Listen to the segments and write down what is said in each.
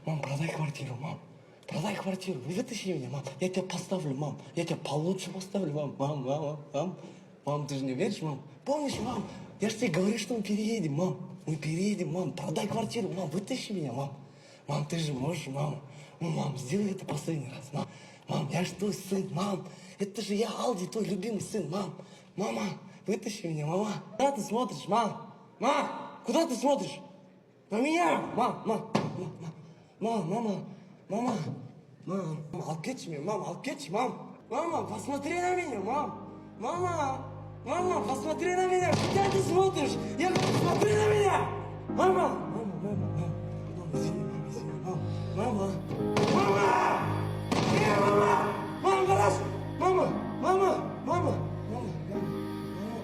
Мам, продай квартиру, мам. Продай квартиру, вытащи меня, мам. Я тебя поставлю, мам. Я тебя получше поставлю, мам. Мам. Мам, ты же не веришь, мам? Помнишь, мам? Я же тебе говорю, что мы переедем, мам. Мы переедем, мам. Продай квартиру, мам. Вытащи меня, мам. Мам, ты же можешь, мам. Ну, мам, сделай это последний раз, мам. Мам, я же твой сын, мам. Это же я, Алди, твой любимый сын, мам. Мама, вытащи меня, мама. Куда ты смотришь, мам? Мам, куда ты смотришь? На меня! Мама, алып кетші мен, мам, алып кетші, мам. Мама, посмотри на меня, мам. Мама, посмотри на меня. Куда ты смотришь? Я говорю, смотри на меня. Мама, извини, мама. Мама, гараж. Мама,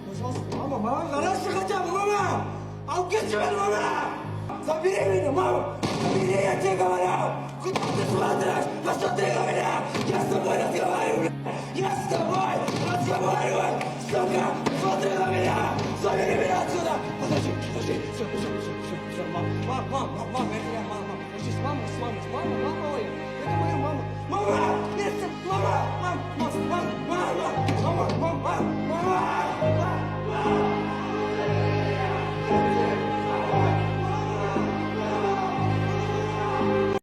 пожалуйста, мама, гараж хотя бы, мама. Алып кетші мені, мама. Забери меня, мама! Забери, я тебе говорю! Куда ты смотришь? Посмотри на меня! Я с тобой разговариваю! Я с тобой разговариваю! Сука! Смотри на меня! Забери меня отсюда! Подожди! Все, мам, я тебя